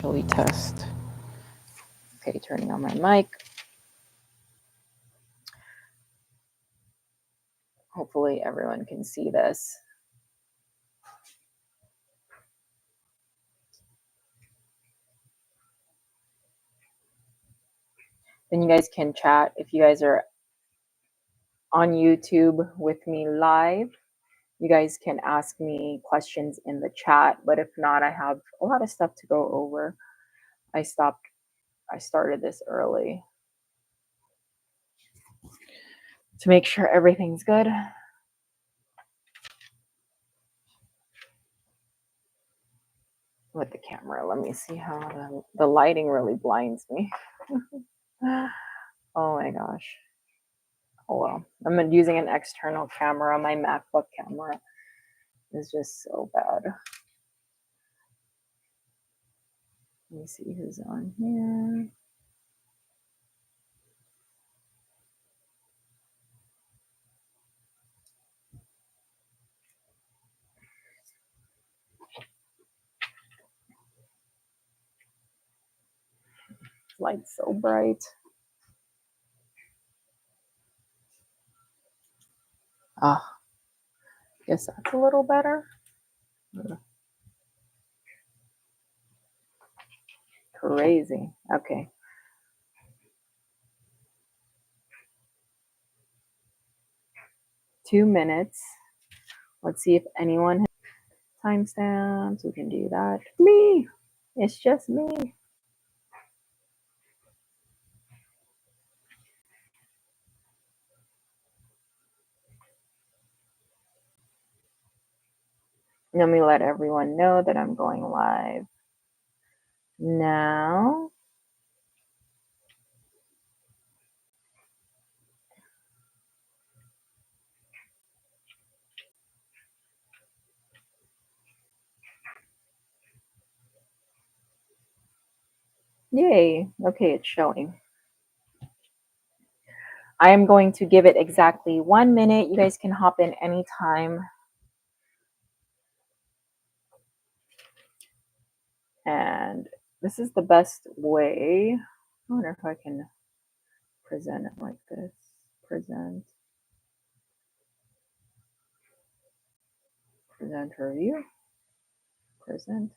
Shall we test? Okay, turning on my mic. Hopefully everyone can see this. Then you guys can chat if you guys are on YouTube with me live. You guys can ask me questions in the chat, but if not, I have a lot of stuff to go over. I started this early to make sure everything's good. With the camera, let me see how the lighting really blinds me. Oh my gosh. Oh well, I'm using an external camera. My MacBook camera is just so bad. Let me see who's on here. Light's so bright. Ah, guess that's a little better. Crazy. Okay. Two minutes. Let's see if anyone has timestamps. We can do that. Me. It's just me. Let me let everyone know that I'm going live now. Yay. Okay, it's showing. I am going to give it exactly 1 minute. You guys can hop in anytime. And this is the best way. I wonder if I can present it like this. Present review. Present.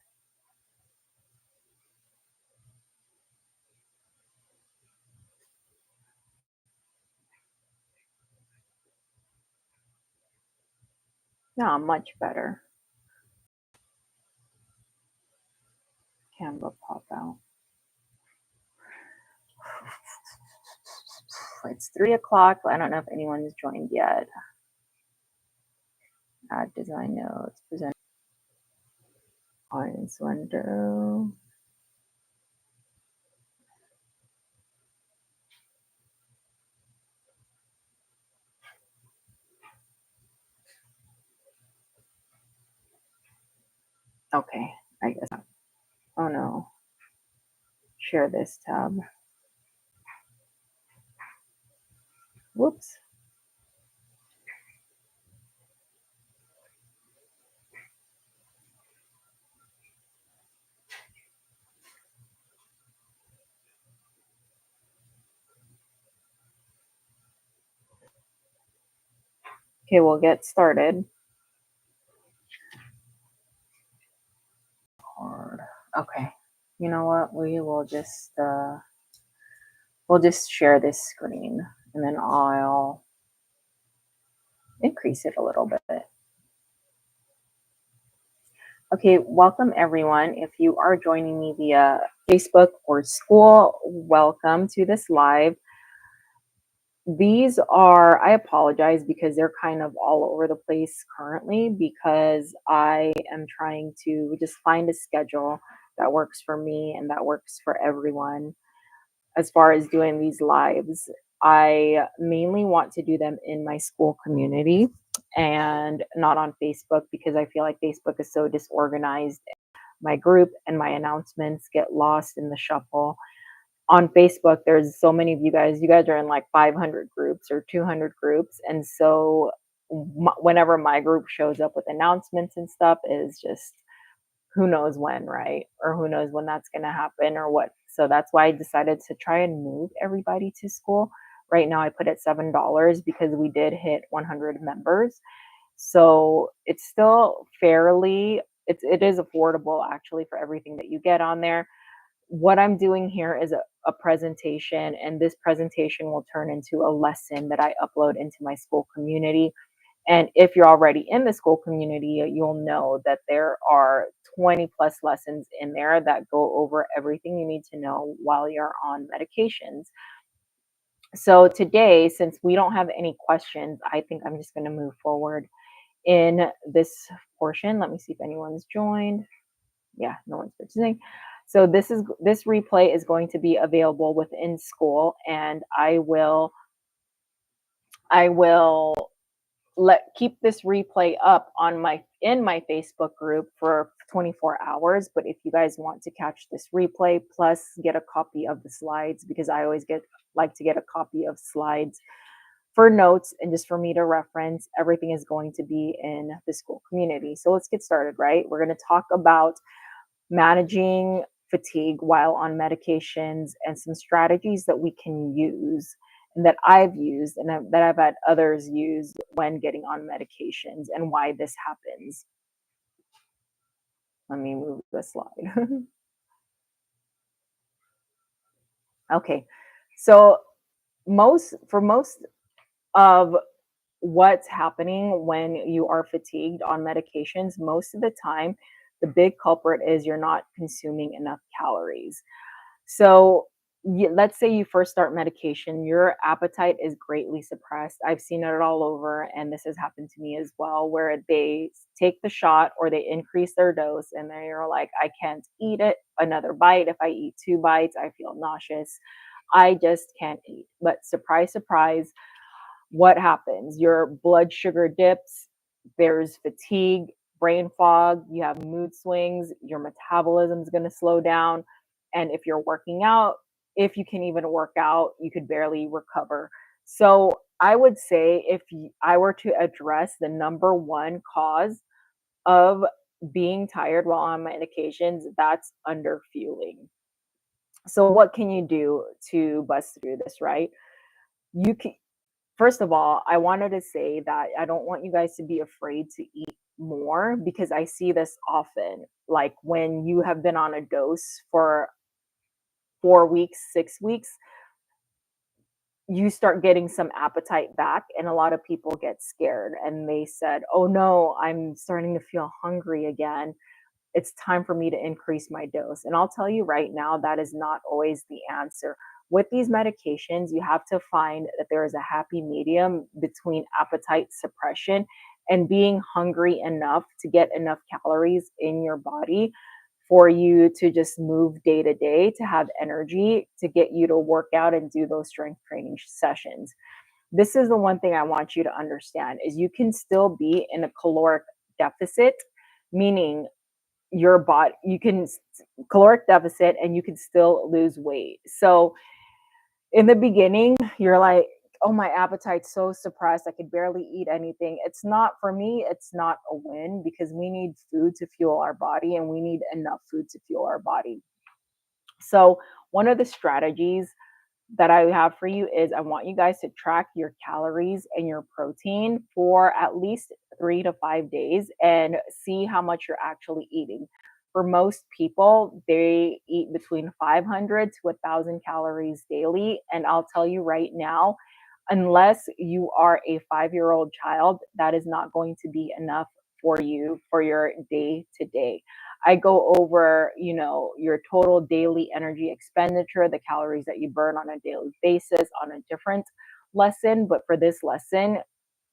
Yeah, much better. Canva pop out. It's 3 o'clock. I don't know if anyone's joined yet. Add design notes. Present audience window. Okay, I guess. Oh no. Share this tab. Whoops. Okay, we'll get started. Okay. You know what? We will just we'll just share this screen and then I'll increase it a little bit. Okay, welcome everyone. If you are joining me via Facebook or school, welcome to this live. These are, I apologize because they're kind of all over the place currently because I am trying to just find a schedule that works for me and that works for everyone. As far as doing these lives, I mainly want to do them in my school community and not on Facebook because I feel like Facebook is so disorganized. My group and my announcements get lost in the shuffle. On Facebook, there's so many of you guys are in like 500 groups or 200 groups. And so whenever my group shows up with announcements and stuff, it is just who knows when, right? Or who knows when that's going to happen or what. So that's why I decided to try and move everybody to school. Right now I put it $7 because we did hit 100 members. So it's still it is affordable actually for everything that you get on there. What I'm doing here is a presentation, and this presentation will turn into a lesson that I upload into my school community. And if you're already in the school community, you'll know that there are 20 plus lessons in there that go over everything you need to know while you're on medications. So today, since we don't have any questions, I think I'm just going to move forward in this portion. Let me see if anyone's joined. Yeah, no one's participating. So this replay is going to be available within school, and I will let keep this replay up on my Facebook group for 24 hours. But if you guys want to catch this replay plus get a copy of the slides, because I always like to get a copy of slides for notes and just for me to reference, everything is going to be in the school community. So let's get started, right? We're going to talk about managing fatigue while on medications and some strategies that we can use and that I've used and that I've had others use when getting on medications and why this happens. Let me move the slide. Okay. So most of what's happening when you are fatigued on medications, most of the time, the big culprit is you're not consuming enough calories. So let's say you first start medication, your appetite is greatly suppressed. I've seen it all over, and this has happened to me as well, where they take the shot or they increase their dose, and they're like, I can't eat it another bite. If I eat 2 bites, I feel nauseous. I just can't eat. But surprise, surprise, what happens? Your blood sugar dips, there's fatigue, brain fog, you have mood swings, your metabolism is going to slow down. And if you're working out, if you can even work out, you could barely recover. So I would say if I were to address the number one cause of being tired while on medications, that's under fueling. So what can you do to bust through this, right? You can First of all, I wanted to say that I don't want you guys to be afraid to eat more because I see this often. Like when you have been on a dose for 4 weeks, 6 weeks, you start getting some appetite back, and a lot of people get scared and they said, oh no, I'm starting to feel hungry again. It's time for me to increase my dose. And I'll tell you right now, that is not always the answer. With these medications, you have to find that there is a happy medium between appetite suppression and being hungry enough to get enough calories in your body for you to just move day to day, to have energy, to get you to work out and do those strength training sessions. This is the one thing I want you to understand is you can still be in a caloric deficit, meaning your body you can caloric deficit and you can still lose weight. So in the beginning you're like, oh, my appetite's so suppressed, I could barely eat anything. It's not, for me, it's not a win because we need food to fuel our body and we need enough food to fuel our body. So one of the strategies that I have for you is I want you guys to track your calories and your protein for at least 3 to 5 days and see how much you're actually eating. For most people, they eat between 500 to 1,000 calories daily. And I'll tell you right now, unless you are a 5-year-old child, that is not going to be enough for you for your day to day. I go over, your total daily energy expenditure, the calories that you burn on a daily basis on a different lesson. But for this lesson,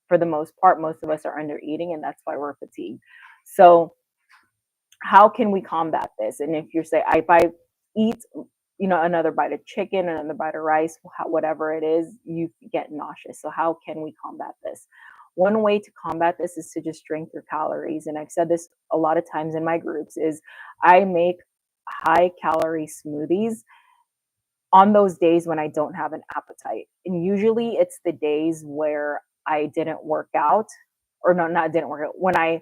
for the most part, most of us are under eating, and that's why we're fatigued. So how can we combat this? And if you say, if I eat, another bite of chicken, another bite of rice, whatever it is, you get nauseous. So how can we combat this? One way to combat this is to just drink your calories. And I've said this a lot of times in my groups is I make high calorie smoothies on those days when I don't have an appetite. And usually it's the days where I didn't work out, or no, not didn't work out, when I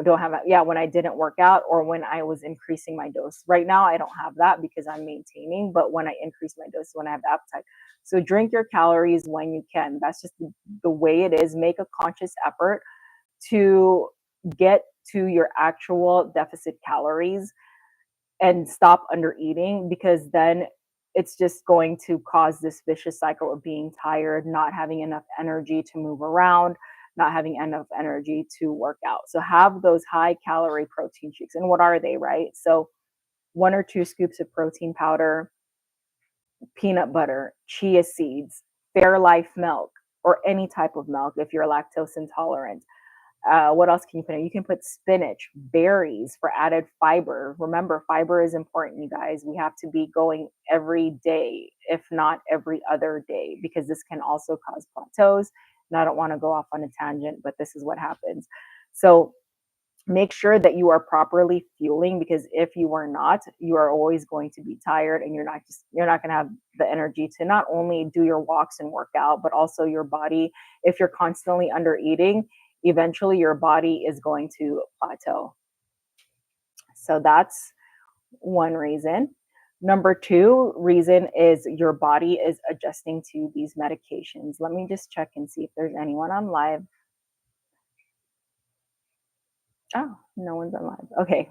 don't have, yeah, when I didn't work out or when I was increasing my dose. Right now, I don't have that because I'm maintaining, but when I increase my dose, when I have appetite. So drink your calories when you can. That's just the way it is. Make a conscious effort to get to your actual deficit calories and stop under eating, because then it's just going to cause this vicious cycle of being tired, not having enough energy to move around, not having enough energy to work out. So have those high calorie protein shakes. And what are they, right? So 1 or 2 scoops of protein powder, peanut butter, chia seeds, Fairlife milk, or any type of milk if you're lactose intolerant. What else can you put in? You can put spinach, berries for added fiber. Remember, fiber is important, you guys. We have to be going every day, if not every other day, because this can also cause plateaus. And I don't want to go off on a tangent, but this is what happens. So make sure that you are properly fueling, because if you are not, you are always going to be tired, and you're not going to have the energy to not only do your walks and work out, but also your body. If you're constantly under eating, eventually your body is going to plateau. So that's one reason. Number 2 reason is your body is adjusting to these medications. Let me just check and see if there's anyone on live. Oh, no one's on live. Okay.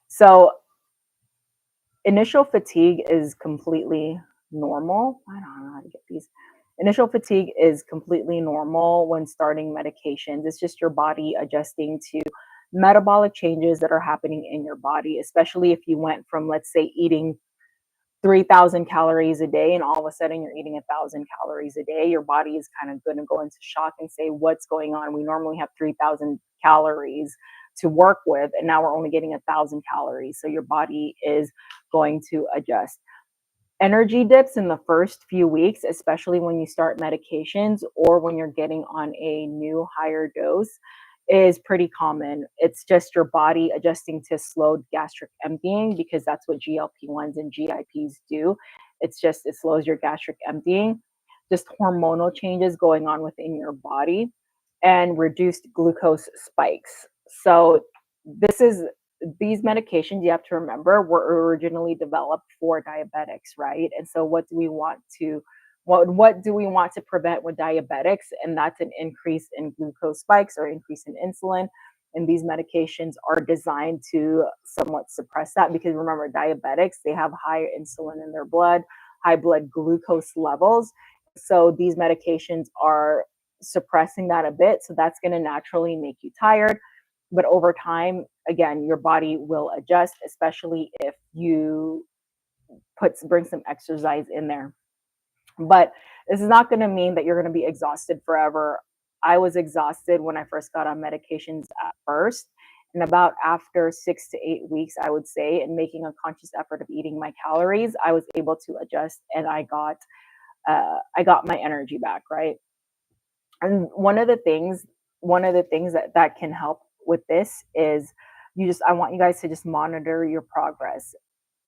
So initial fatigue is completely normal. I don't know how to get these. Initial fatigue is completely normal when starting medications. It's just your body adjusting to metabolic changes that are happening in your body, especially if you went from, let's say, eating 3,000 calories a day and all of a sudden you're eating 1,000 calories a day. Your body is kind of going to go into shock and say, what's going on? We normally have 3,000 calories to work with, and now we're only getting 1,000 calories. So your body is going to adjust. Energy dips in the first few weeks, especially when you start medications or when you're getting on a new higher dose, is pretty common. It's just your body adjusting to slowed gastric emptying, because that's what GLP-1s and GIPs do. It's just, it slows your gastric emptying, just hormonal changes going on within your body, and reduced glucose spikes. So this is, these medications, you have to remember, were originally developed for diabetics, right? And so what do we want to prevent with diabetics? And that's an increase in glucose spikes or increase in insulin. And these medications are designed to somewhat suppress that, because remember, diabetics, they have high insulin in their blood, high blood glucose levels. So these medications are suppressing that a bit. So that's going to naturally make you tired. But over time, again, your body will adjust, especially if you bring some exercise in there. But this is not going to mean that you're going to be exhausted forever. I was exhausted when I first got on medications at first. And about after 6 to 8 weeks, I would say, and making a conscious effort of eating my calories, I was able to adjust, and I got my energy back, right? And one of the things that can help with this is, I want you guys to just monitor your progress.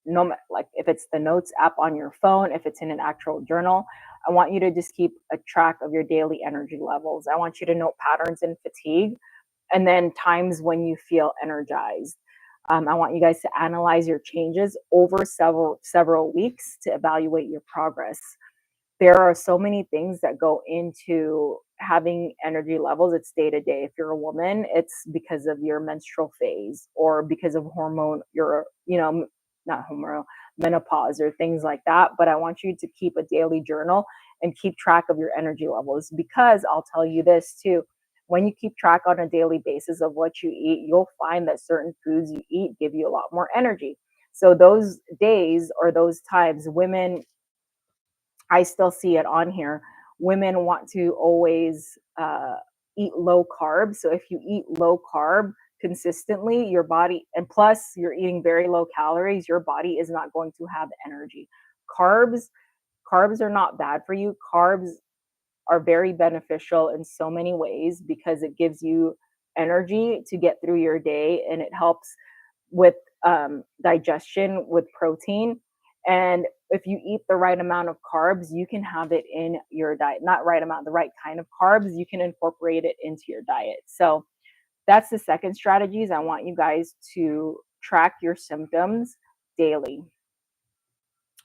No, like if it's the notes app on your phone, if it's in an actual journal, I want you to just keep a track of your daily energy levels. I want you to note patterns in fatigue, and then times when you feel energized. I want you guys to analyze your changes over several weeks to evaluate your progress. There are so many things that go into having energy levels. It's day to day. If you're a woman, it's because of your menstrual phase, or because of not hormonal, menopause or things like that. But I want you to keep a daily journal and keep track of your energy levels, because I'll tell you this too. When you keep track on a daily basis of what you eat, you'll find that certain foods you eat give you a lot more energy. So those days or those times, women, I still see it on here. Women want to always eat low carb. So if you eat low carb consistently, your body, and plus you're eating very low calories, your body is not going to have energy. Carbs, carbs are not bad for you. Carbs are very beneficial in so many ways, because it gives you energy to get through your day, and it helps with digestion with protein. And if you eat the right amount of carbs, you can have it in your diet. Not right amount, the right kind of carbs, you can incorporate it into your diet. So That's the second strategy is I want you guys to track your symptoms daily.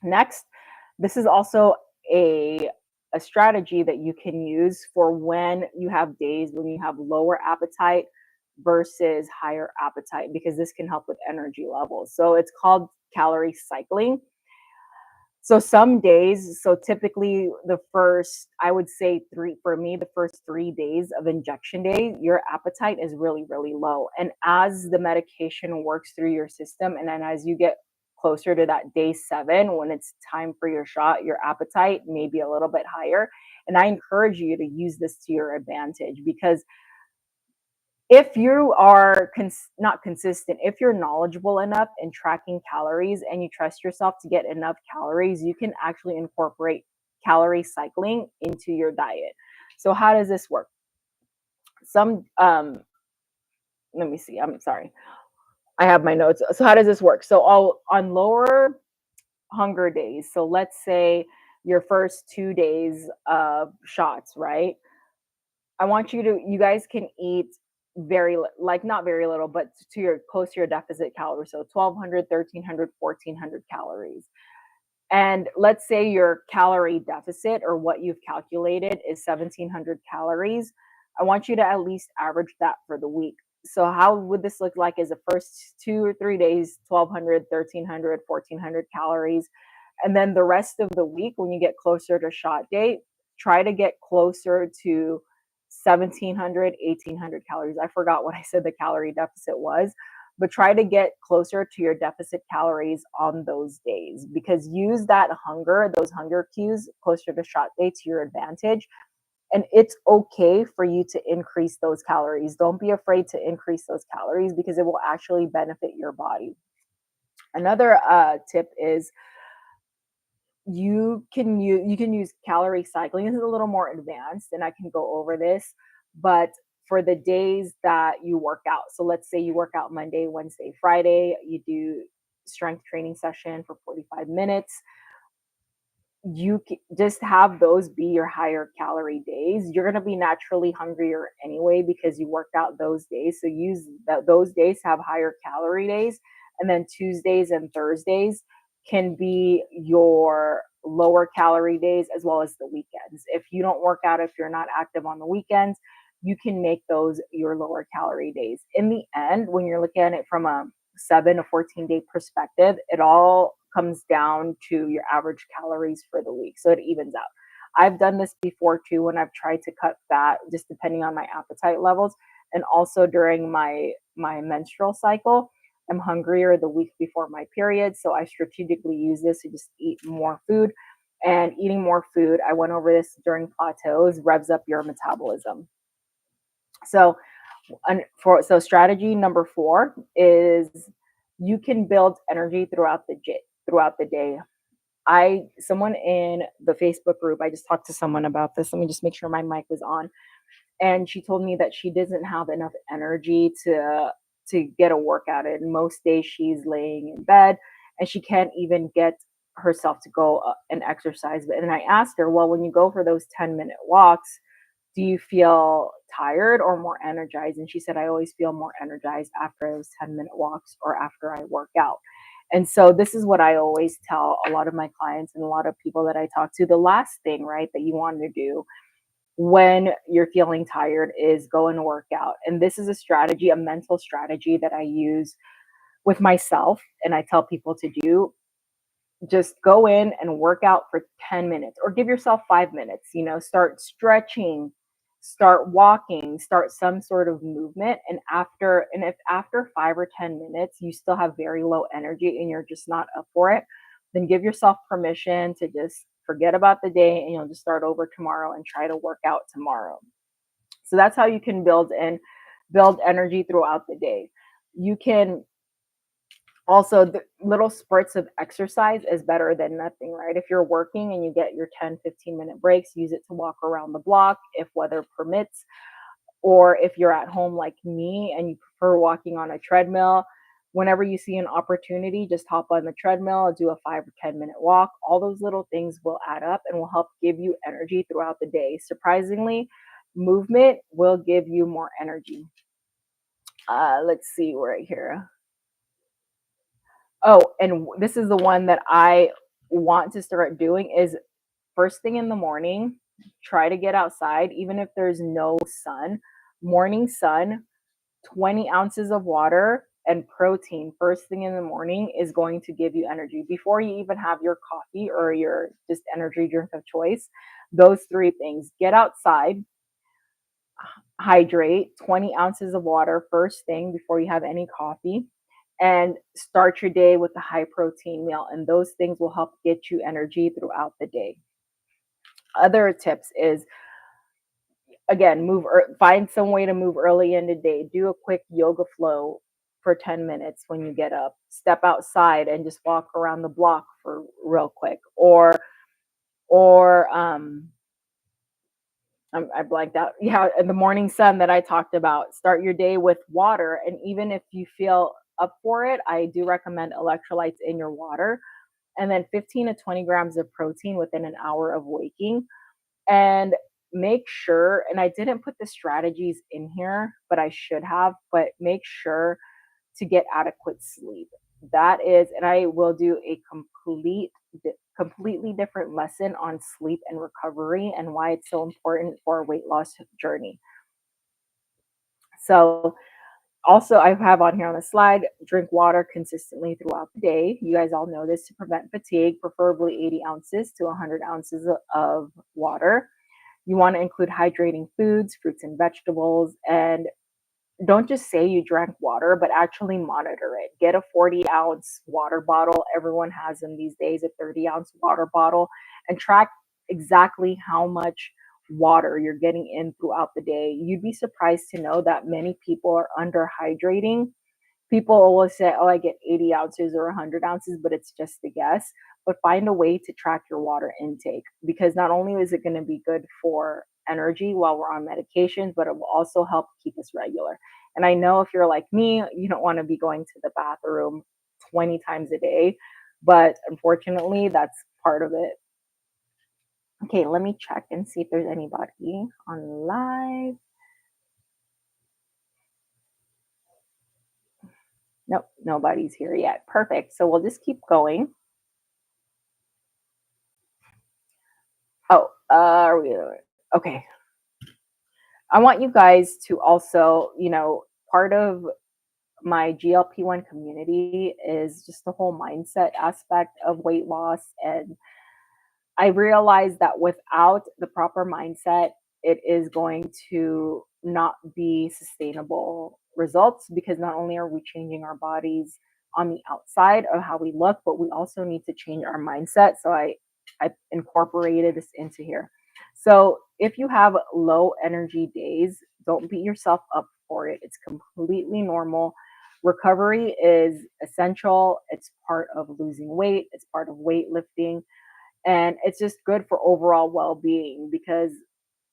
Next, this is also a a strategy that you can use for when you have days when you have lower appetite versus higher appetite, because this can help with energy levels. So it's called calorie cycling. So some days, so typically the first, I would say three, for me, the first 3 days of injection day, your appetite is really, really low. And as the medication works through your system, and then as you get closer to that day 7, when it's time for your shot, your appetite may be a little bit higher. And I encourage you to use this to your advantage, because if you are not consistent, if you're knowledgeable enough in tracking calories and you trust yourself to get enough calories, you can actually incorporate calorie cycling into your diet. So how does this work? Some Let me see. I'm sorry. I have my notes. So how does this work? So all on lower hunger days. So let's say your first 2 days of shots, right? I want you guys can eat like not very little, but to your close to your deficit calories. So 1200, 1300, 1400 calories. And let's say your calorie deficit or what you've calculated is 1700 calories. I want you to at least average that for the week. So how would this look like is the first 2 or 3 days, 1200, 1300, 1400 calories. And then the rest of the week, when you get closer to shot date, try to get closer to 1700, 1800 calories. I forgot what I said the calorie deficit was, but try to get closer to your deficit calories on those days, because use that hunger, those hunger cues closer to shot day to your advantage. And it's okay for you to increase those calories. Don't be afraid to increase those calories, because it will actually benefit your body. Another tip is you can use calorie cycling. This is a little more advanced, and I can go over this, but for the days that you work out. So let's say you work out Monday, Wednesday, Friday, you do strength training session for 45 minutes. Just have those be your higher calorie days. You're going to be naturally hungrier anyway because you worked out those days. So use those days to have higher calorie days. And then Tuesdays and Thursdays can be your lower calorie days, as well as the weekends. If you don't work out, if you're not active on the weekends, you can make those your lower calorie days. In the end, when you're looking at it from a 7 to 14 day perspective, it all comes down to your average calories for the week. So it evens out. I've done this before too when I've tried to cut fat, just depending on my appetite levels. And also during my menstrual cycle, I'm hungrier the week before my period. So I strategically use this to just eat more food. And eating more food, I went over this during plateaus, revs up your metabolism. So so strategy number 4 is you can build energy throughout the day. Someone in the Facebook group, I just talked to someone about this. Let me just make sure my mic was on. And she told me that she doesn't have enough energy to get a workout in. Most days she's laying in bed and she can't even get herself to go and exercise. And I asked her, well, when you go for those 10-minute walks, do you feel tired or more energized? And she said, I always feel more energized after those 10-minute walks or after I work out. And so this is what I always tell a lot of my clients and a lot of people that I talk to. The last thing, right, that you want to do when you're feeling tired is go and work out. And this is a strategy, a mental strategy that I use with myself and I tell people to do. Just go in and work out for 10 minutes or give yourself 5 minutes, start stretching, start walking, start some sort of movement. And if after 5 or 10 minutes you still have very low energy and you're just not up for it, then give yourself permission to just forget about the day and you'll just start over tomorrow and try to work out tomorrow. So that's how you can build energy throughout the day. You can also, the little spurts of exercise is better than nothing, right? If you're working and you get your 10-15 minute breaks, use it to walk around the block if weather permits. Or if you're at home like me and you prefer walking on a treadmill, whenever you see an opportunity, just hop on the treadmill, do a 5 or 10 minute walk. All those little things will add up and will help give you energy throughout the day. Surprisingly, movement will give you more energy. Let's see right here. Oh, and this is the one that I want to start doing is first thing in the morning, try to get outside, even if there's no sun. Morning sun, 20 ounces of water and protein first thing in the morning is going to give you energy before you even have your coffee or your just energy drink of choice. Those three things: get outside, hydrate, 20 ounces of water first thing before you have any coffee, and start your day with a high protein meal. And those things will help get you energy throughout the day. Other tips is, again, find some way to move early in the day. Do a quick yoga flow for 10 minutes when you get up. Step outside and just walk around the block for real quick. Or I blanked out. Yeah, in the morning sun that I talked about. Start your day with water, and even if you feel up for it, I do recommend electrolytes in your water, and then 15 to 20 grams of protein within an hour of waking. And make sure, and I didn't put the strategies in here, but I should have, but make sure to get adequate sleep. That is, and I will do a completely different lesson on sleep and recovery and why it's so important for a weight loss journey. So, also, I have on here on the slide, drink water consistently throughout the day. You guys all know this to prevent fatigue, preferably 80 ounces to 100 ounces of water. You want to include hydrating foods, fruits and vegetables, and don't just say you drank water, but actually monitor it. Get a 40-ounce water bottle. Everyone has them these days, a 30-ounce water bottle, and track exactly how much water you're getting in throughout the day. You'd be surprised to know that many people are underhydrating. People always say, oh, I get 80 ounces or 100 ounces, but it's just a guess. But find a way to track your water intake, because not only is it going to be good for energy while we're on medications, but it will also help keep us regular. And I know if you're like me, you don't want to be going to the bathroom 20 times a day, but unfortunately, that's part of it. Okay, let me check and see if there's anybody on live. Nope, nobody's here yet. Perfect. So we'll just keep going. Oh, are we okay. I want you guys to also, part of my GLP-1 community is just the whole mindset aspect of weight loss. And I realize that without the proper mindset, it is going to not be sustainable results, because not only are we changing our bodies on the outside of how we look, but we also need to change our mindset. So I incorporated this into here. So if you have low energy days, don't beat yourself up for it. It's completely normal. Recovery is essential. It's part of losing weight, it's part of weightlifting, and it's just good for overall well-being, because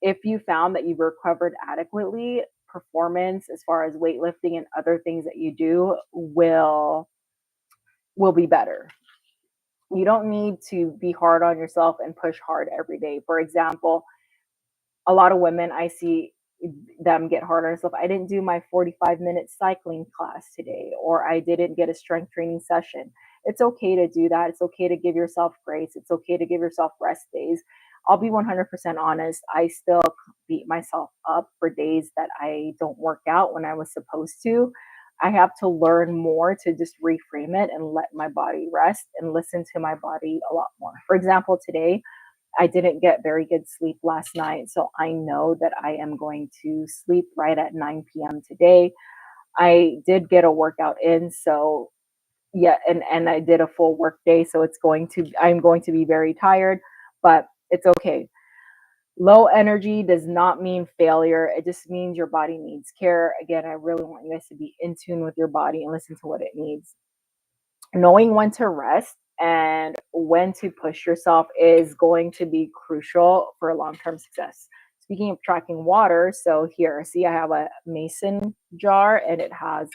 if you found that you've recovered adequately, performance as far as weightlifting and other things that you do will be better. You don't need to be hard on yourself and push hard every day. For example, a lot of women, I see them get hard on themselves. I didn't do my 45-minute cycling class today, or I didn't get a strength training session. It's okay to do that. It's okay to give yourself grace. It's okay to give yourself rest days. I'll be 100% honest. I still beat myself up for days that I don't work out when I was supposed to. I have to learn more to just reframe it and let my body rest and listen to my body a lot more. For example, today, I didn't get very good sleep last night, so I know that I am going to sleep right at 9 p.m. today. I did get a workout in, so yeah, and I did a full work day, so I'm going to be very tired, but it's okay. Low energy does not mean failure. It just means your body needs care. Again, I really want you guys to be in tune with your body and listen to what it needs. Knowing when to rest and when to push yourself is going to be crucial for long-term success. Speaking of tracking water, so here, see, I have a mason jar and it has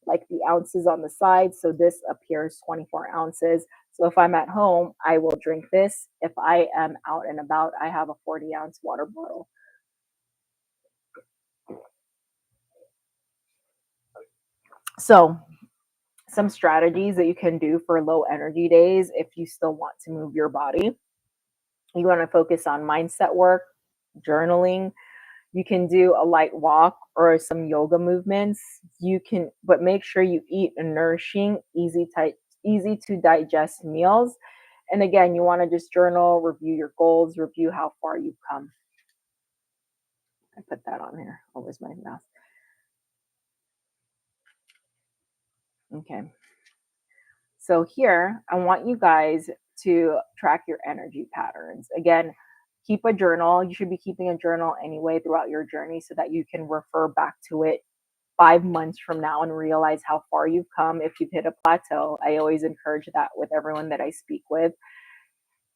like the ounces on the side. So this appears 24 ounces. So if I'm at home, I will drink this. If I am out and about, I have a 40-ounce water bottle. So, some strategies that you can do for low energy days if you still want to move your body. You want to focus on mindset work, journaling. You can do a light walk or some yoga movements. You can, but make sure you eat a nourishing, easy to digest meals. And again, you want to just journal, review your goals, review how far you've come. I put that on here. Oh, where's my mouse? Okay. So here, I want you guys to track your energy patterns. Again, keep a journal. You should be keeping a journal anyway throughout your journey so that you can refer back to it 5 months from now and realize how far you've come if you've hit a plateau. I always encourage that with everyone that I speak with.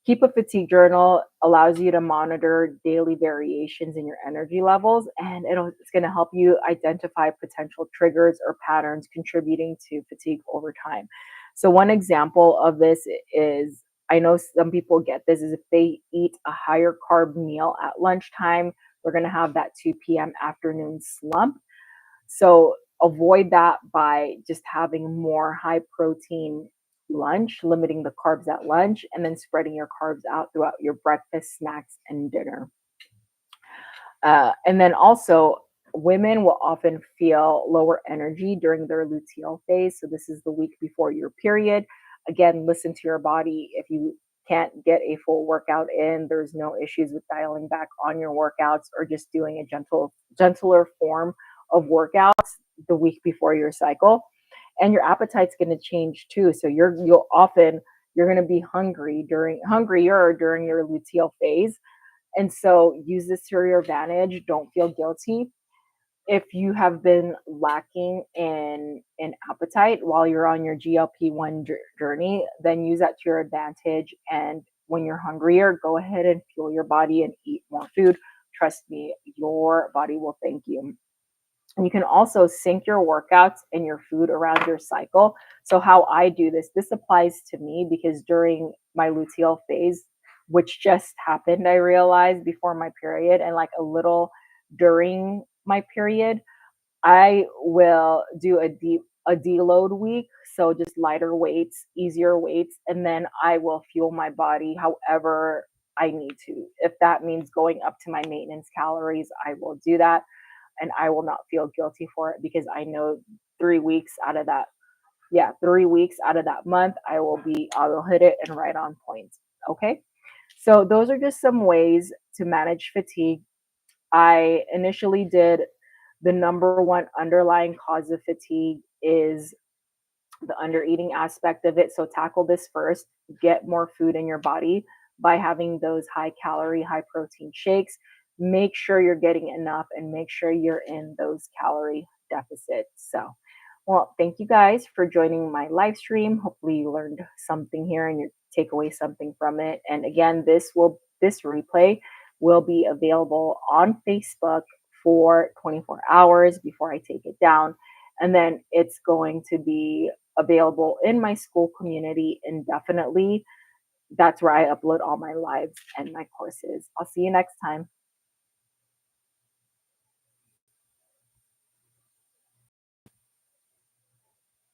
Keep a fatigue journal allows you to monitor daily variations in your energy levels, and it's going to help you identify potential triggers or patterns contributing to fatigue over time. So one example of this is, I know some people get this, is if they eat a higher carb meal at lunchtime, they're going to have that 2 p.m. afternoon slump. So avoid that by just having more high protein lunch, limiting the carbs at lunch, and then spreading your carbs out throughout your breakfast, snacks, and dinner. And then also, women will often feel lower energy during their luteal phase. So this is the week before your period. Again, listen to your body. If you can't get a full workout in, there's no issues with dialing back on your workouts or just doing a gentler form of workouts the week before your cycle. And your appetite's going to change too. So you're going to be hungrier during your luteal phase, and so use this to your advantage. Don't feel guilty. If you have been lacking in appetite while you're on your GLP-1 journey, then use that to your advantage. And when you're hungrier, go ahead and fuel your body and eat more food. Trust me, your body will thank you. And you can also sync your workouts and your food around your cycle. So how I do this applies to me because during my luteal phase, which just happened, I realized before my period and like a little during my period, I will do a deload week. So just lighter weights, easier weights, and then I will fuel my body however I need to. If that means going up to my maintenance calories, I will do that, and I will not feel guilty for it because I know 3 weeks out of that, yeah, 3 weeks out of that month, I will hit it and right on point. Okay. So those are just some ways to manage fatigue. I initially did the number one underlying cause of fatigue is the under eating aspect of it. So tackle this first, get more food in your body by having those high calorie, high protein shakes. Make sure you're getting enough and make sure you're in those calorie deficits. So, well, thank you guys for joining my live stream. Hopefully you learned something here and you take away something from it. And again, this replay will be available on Facebook for 24 hours before I take it down. And then it's going to be available in my school community indefinitely. That's where I upload all my lives and my courses. I'll see you next time.